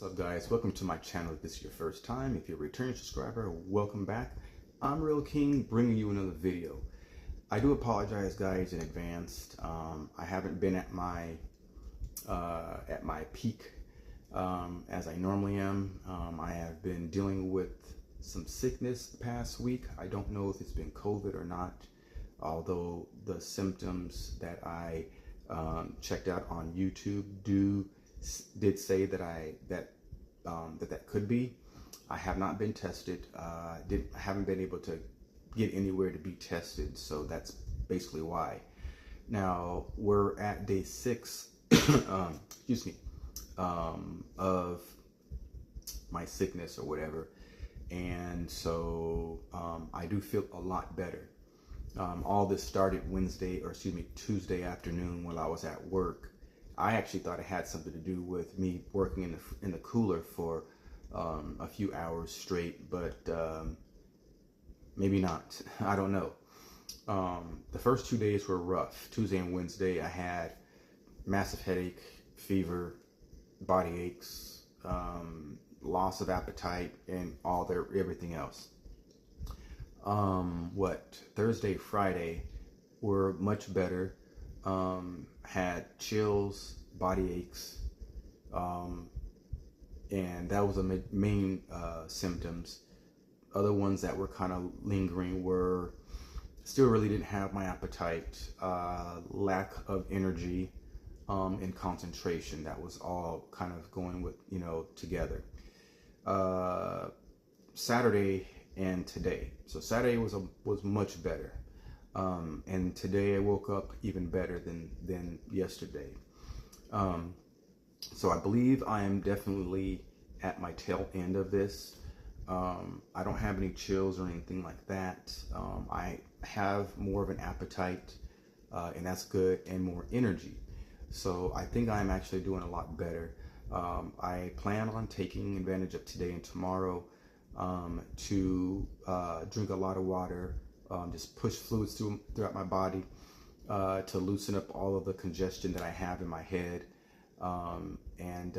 What's up, guys? Welcome to my channel. If this is your first time, if you're a returning subscriber, welcome back. I'm Real King, bringing you another video. I do apologize, guys, in advance. I haven't been at my peak as I normally am. I have been dealing with some sickness the past week. I don't know if it's been COVID or not, although the symptoms that I checked out on YouTube did say that that could be. I have not been tested. I haven't been able to get anywhere to be tested, so that's basically why. Now we're at day 6 excuse me, of my sickness or whatever, and so I do feel a lot better. All this started Tuesday afternoon when I was at work. I actually thought it had something to do with me working in the cooler for a few hours straight, but maybe not. I don't know. The first 2 days were rough. Tuesday and Wednesday, I had massive headache, fever, body aches, loss of appetite, and everything else. Thursday, Friday were much better. Had chills, body aches, and that was the main symptoms. Other ones that were kind of lingering were still really didn't have my appetite, lack of energy, and concentration. That was all kind of going with, together. Saturday and today. So Saturday was much better. And today I woke up even better than yesterday. So I believe I am definitely at my tail end of this. I don't have any chills or anything like that. I have more of an appetite, and that's good, and more energy. So I think I'm actually doing a lot better. I plan on taking advantage of today and tomorrow to drink a lot of water, just push fluids throughout my body to loosen up all of the congestion that I have in my head, and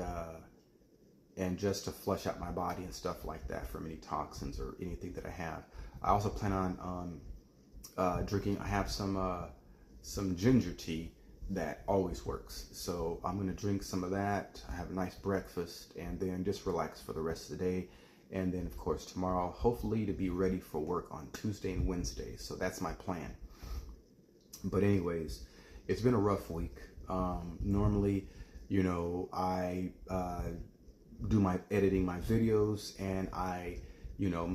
just to flush out my body and stuff like that from any toxins or anything that I have. I also plan on drinking. I have some ginger tea that always works, so I'm gonna drink some of that. I have a nice breakfast and then just relax for the rest of the day. And then, of course, tomorrow, hopefully to be ready for work on Tuesday and Wednesday. So that's my plan. But anyways, it's been a rough week. Normally, I do my editing, my videos, and I,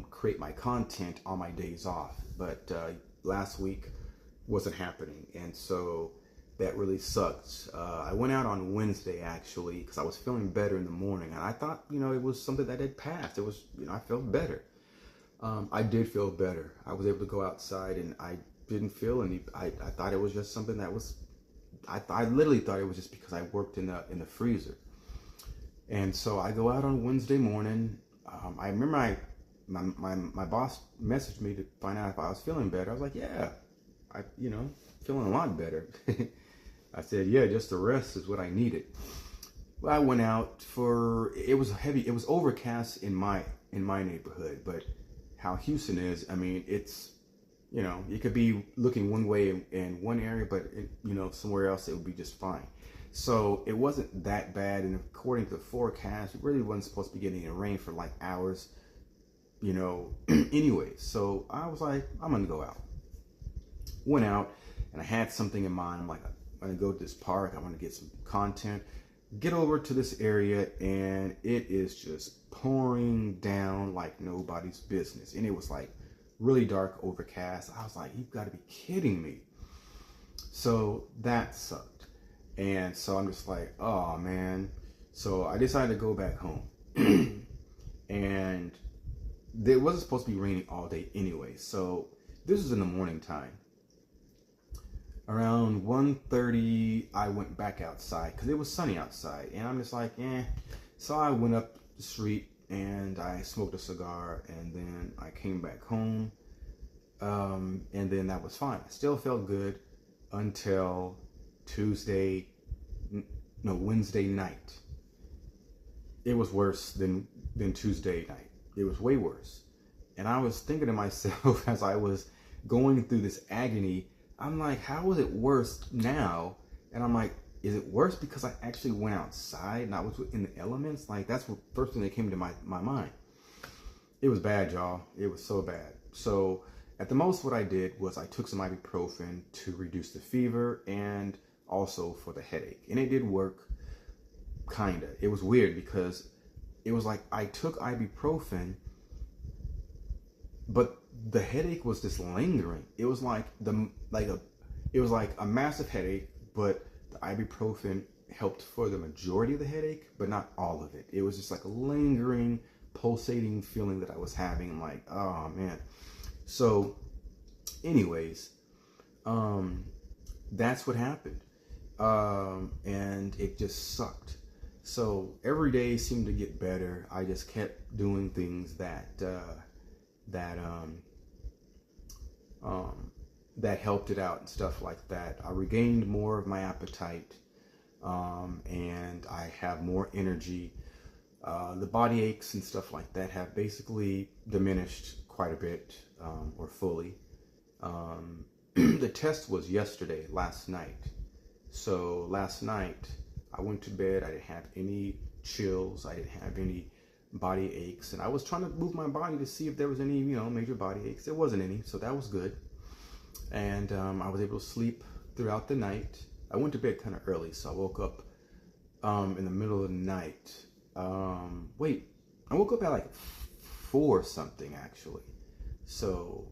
create my content on my days off. But last week wasn't happening. And so that really sucked. I went out on Wednesday, actually, because I was feeling better in the morning. And I thought, it was something that had passed. It was, I felt better. I did feel better. I was able to go outside, and I didn't feel any. I thought it was just something that was, I literally thought it was just because I worked in the freezer. And so I go out on Wednesday morning. I remember my boss messaged me to find out if I was feeling better. I was like, yeah, feeling a lot better. I said, yeah, just the rest is what I needed. Well, I went out it was overcast in my neighborhood, but how Houston is, I mean, it's, you could be looking one way in one area, but somewhere else it would be just fine. So it wasn't that bad, and according to the forecast, it really wasn't supposed to be getting rain for like hours, anyway. So I was like, I'm gonna go out. Went out, and I had something in mind. I'm like, I'm gonna go to this park. I want to get some content. Get over to this area, and it is just pouring down like nobody's business. And it was like really dark, overcast. I was like, you've got to be kidding me. So that sucked. And so I'm just like, oh man. So I decided to go back home. And it wasn't supposed to be raining all day anyway. So this was in the morning time. Around 1:30, I went back outside because it was sunny outside, and I'm just like, eh. So I went up the street and I smoked a cigar, and then I came back home, and then that was fine. I still felt good until Wednesday night. it was worse than Tuesday night. It was way worse. And I was thinking to myself as I was going through this agony, I'm like, how is it worse now? And I'm like, is it worse because I actually went outside and I was in the elements? Like, that's the first thing that came to my mind. It was bad, y'all. It was so bad. So at the most, what I did was I took some ibuprofen to reduce the fever and also for the headache. And it did work, kinda. It was weird because it was like I took ibuprofen, but the headache was just lingering. It was like it was like a massive headache, but the ibuprofen helped for the majority of the headache, but not all of it. It was just like a lingering, pulsating feeling that I was having. I'm like, oh man. So anyways, that's what happened. And it just sucked. So every day seemed to get better. I just kept doing things that helped it out and stuff like that. I regained more of my appetite, and I have more energy. The body aches and stuff like that have basically diminished quite a bit, or fully. The test was last night. So last night I went to bed. I didn't have any chills. I didn't have any body aches, and I was trying to move my body to see if there was any, major body aches. There wasn't any, so that was good. And I was able to sleep throughout the night. I went to bed kind of early, so I woke up in the middle of the night. I woke up at like 4 something actually. So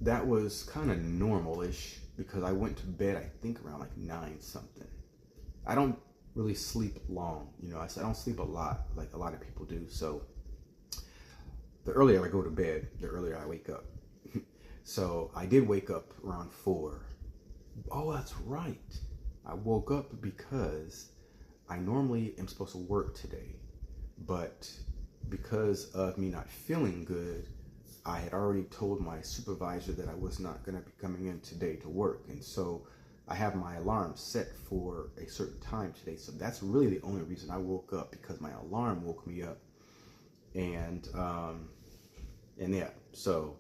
that was kind of normal-ish because I went to bed, I think around like 9 something. I don't really sleep long, I don't sleep a lot like a lot of people do. So the earlier I go to bed, the earlier I wake up. So I did wake up around 4. Oh, that's right. I woke up because I normally am supposed to work today, but because of me not feeling good, I had already told my supervisor that I was not going to be coming in today to work. And so I have my alarm set for a certain time today. So that's really the only reason I woke up, because my alarm woke me up. And yeah, so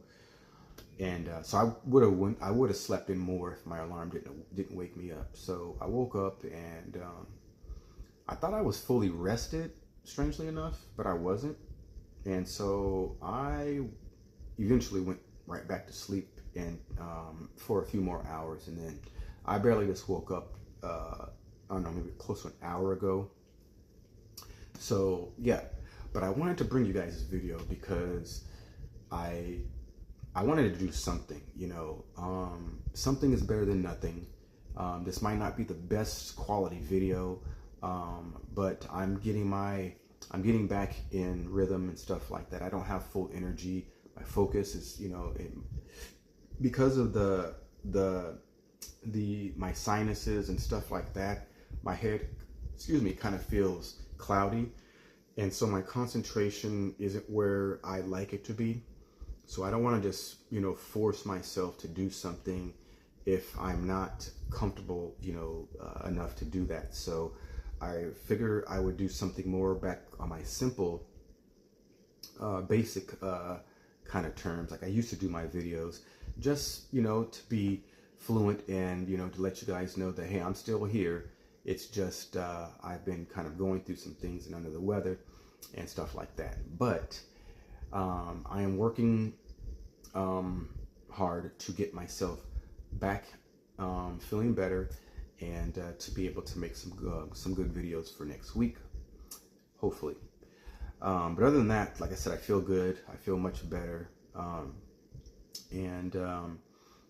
I would have slept in more if my alarm didn't wake me up. So I woke up and I thought I was fully rested, strangely enough, but I wasn't. And so I eventually went right back to sleep and for a few more hours, and then I barely just woke up, I don't know, maybe close to an hour ago. So yeah, but I wanted to bring you guys this video because I wanted to do something, something is better than nothing. This might not be the best quality video, but I'm getting back in rhythm and stuff like that. I don't have full energy. My focus is, because of my sinuses and stuff like that, my head, kind of feels cloudy. And so my concentration isn't where I like it to be. So I don't want to just, force myself to do something if I'm not comfortable, enough to do that. So I figure I would do something more back on my simple, basic kind of terms, like I used to do my videos, just, to be fluent and, to let you guys know that, hey, I'm still here. It's just I've been kind of going through some things and under the weather and stuff like that. But I am working hard to get myself back feeling better, and to be able to make some good videos for next week, hopefully. But other than that, like I said, I feel good. I feel much better. And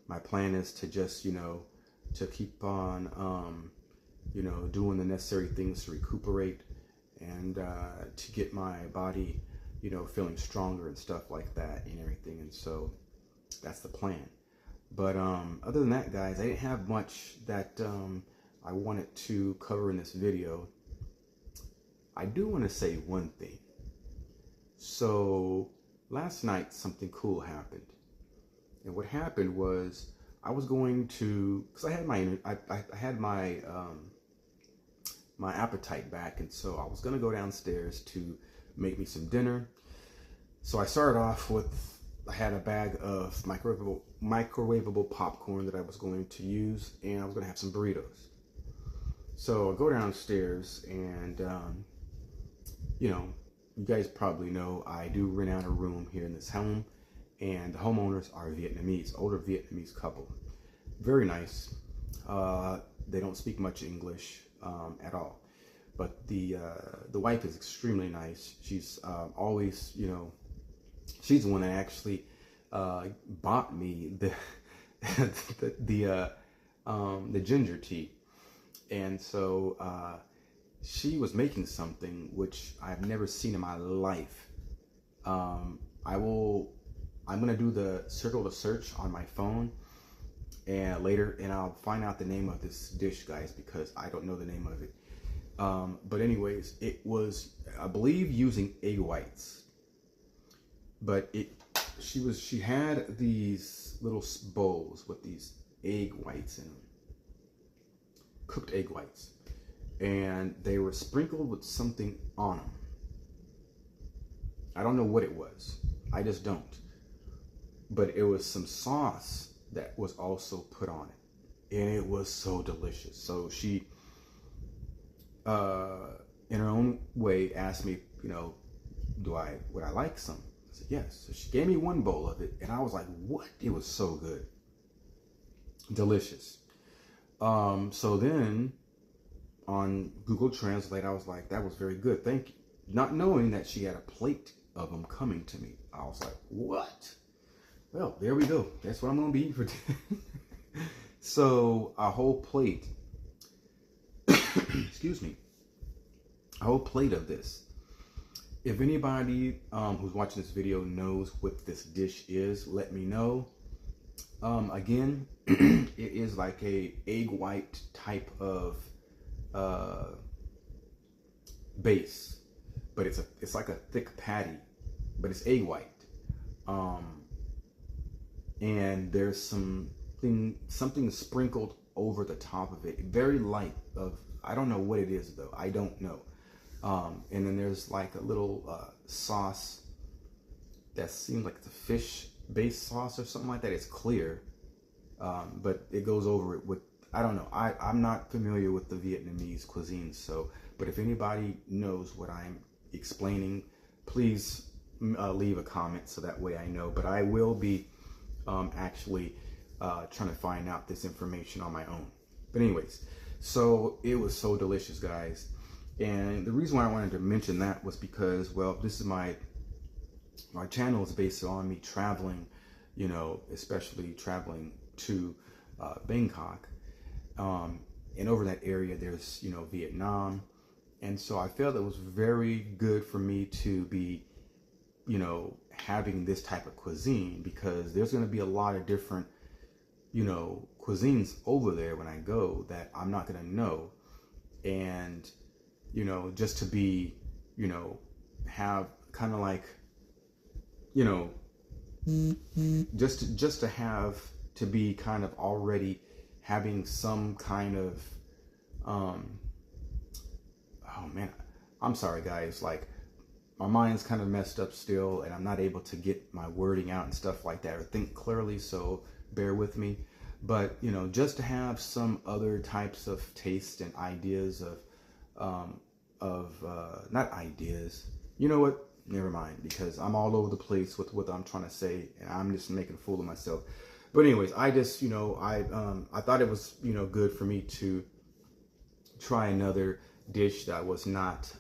my plan is to just, to keep on, doing the necessary things to recuperate and to get my body, feeling stronger and stuff like that and everything. And so that's the plan. But other than that, guys, I didn't have much that I wanted to cover in this video. I do want to say one thing. So last night something cool happened, and what happened was I was going to, because I had my my appetite back. And so I was going to go downstairs to make me some dinner. So I started off with, I had a bag of microwavable popcorn that I was going to use, and I was going to have some burritos. So I go downstairs, and you know, you guys probably know I do rent out a room here in this home, and the homeowners are Vietnamese, older Vietnamese couple. Very nice. They don't speak much English at all, but the wife is extremely nice. She's always, you know, she's the one that actually bought me the the ginger tea, and so she was making something which I've never seen in my life. I'm gonna do the circle of search on my phone and later, and I'll find out the name of this dish, guys, because I don't know the name of it. But anyways, it was, I believe, using egg whites. But she had these little bowls with these egg whites in them, cooked egg whites, and they were sprinkled with something on them. I don't know what it was. I just don't. But it was some sauce that was also put on it, and it was so delicious. So she, in her own way, asked me, you know, would I like some? I said yes. So she gave me one bowl of it, and I was like, what? It was so good, delicious. So then on Google Translate, I was like, that was very good, thank you. Not knowing that she had a plate of them coming to me. I was like, what? Well, there we go. That's what I'm going to be eating for dinner. So a whole plate, excuse me, a whole plate of this. If anybody who's watching this video knows what this dish is, let me know. Again, it is like a egg white type of base, but it's like a thick patty, but it's egg white. And there's something sprinkled over the top of it, very light. I don't know what it is though. I don't know. And then there's like a little sauce that seems like it's a fish-based sauce or something like that. It's clear, but it goes over it with, I don't know. I'm not familiar with the Vietnamese cuisine, so, but if anybody knows what I'm explaining, please leave a comment so that way I know. But I will be actually trying to find out this information on my own. But anyways, so it was so delicious, guys. And the reason why I wanted to mention that was because, well, this is my channel is based on me traveling, you know, especially traveling to Bangkok, and over that area there's, you know, Vietnam. And so I felt it was very good for me to be, you know, having this type of cuisine, because there's going to be a lot of different, you know, cuisines over there when I go that I'm not going to know. And, you know, just to be, you know, have kind of like, you know, just to have to be kind of already having some kind of, oh man, I'm sorry guys, like my mind's kind of messed up still, and I'm not able to get my wording out and stuff like that or think clearly, so bear with me. But, you know, just to have some other types of taste and ideas not ideas, you know what, never mind, because I'm all over the place with what I'm trying to say, and I'm just making a fool of myself. But anyways, I just, you know, I thought it was, you know, good for me to try another dish that I was not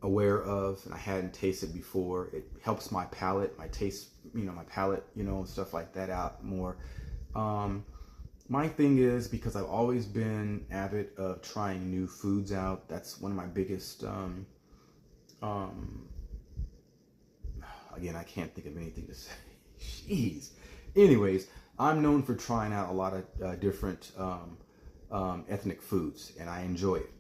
aware of, and I hadn't tasted before. It helps my palate, my taste, you know, my palate, you know, and stuff like that out more. My thing is, because I've always been avid of trying new foods out, that's one of my biggest, again, I can't think of anything to say. Jeez. Anyways, I'm known for trying out a lot of different ethnic foods, and I enjoy it.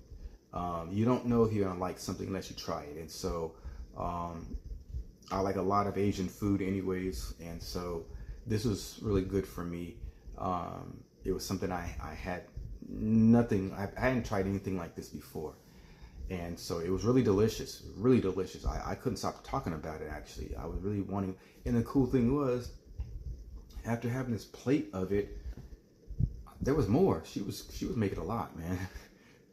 You don't know if you're gonna like something unless you try it. And so I like a lot of Asian food anyways, and so this was really good for me. It was something I had nothing. I hadn't tried anything like this before. And so it was really delicious, really delicious. I couldn't stop talking about it, actually. I was really wanting, and the cool thing was, after having this plate of it, there was more. She was making a lot, man.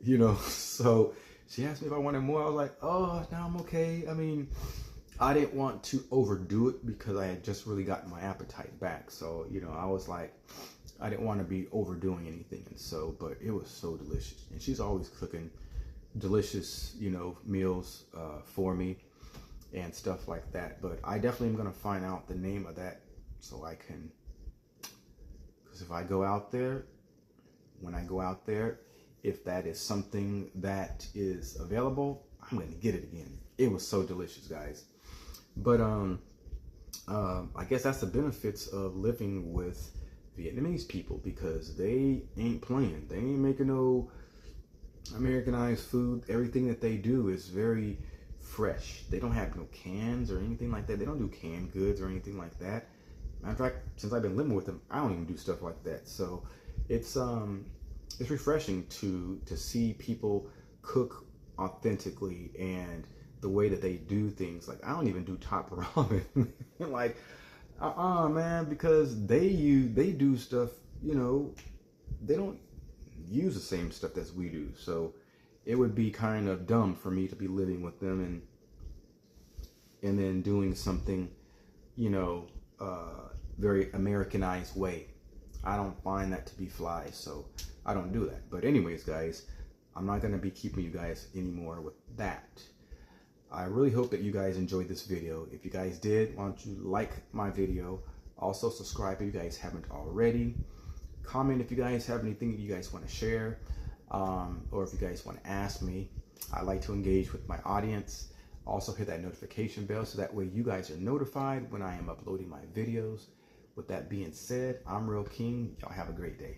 You know, so she asked me if I wanted more. I was like, oh, no, I'm okay. I mean, I didn't want to overdo it because I had just really gotten my appetite back. So, you know, I was like, I didn't want to be overdoing anything. And so, but it was so delicious. And she's always cooking delicious, you know, meals for me and stuff like that. But I definitely am going to find out the name of that so I can, because if I go out there, when I go out there, if that is something that is available, I'm going to get it again. It was so delicious, guys. But I guess that's the benefits of living with Vietnamese people, because they ain't playing. They ain't making no Americanized food. Everything that they do is very fresh. They don't have no cans or anything like that. They don't do canned goods or anything like that. Matter of fact, since I've been living with them, I don't even do stuff like that. So it's refreshing to see people cook authentically and the way that they do things. Like, I don't even do top ramen. Like, man, because they do stuff, you know, they don't use the same stuff as we do. So it would be kind of dumb for me to be living with them and then doing something, you know, very Americanized way. I don't find that to be fly, so I don't do that. But anyways, guys, I'm not going to be keeping you guys anymore with that. I really hope that you guys enjoyed this video. If you guys did, why don't you like my video? Also subscribe if you guys haven't already. Comment if you guys have anything that you guys want to share, or if you guys want to ask me. I like to engage with my audience. Also hit that notification bell so that way you guys are notified when I am uploading my videos. With that being said, I'm Ri'LL King. Y'all have a great day.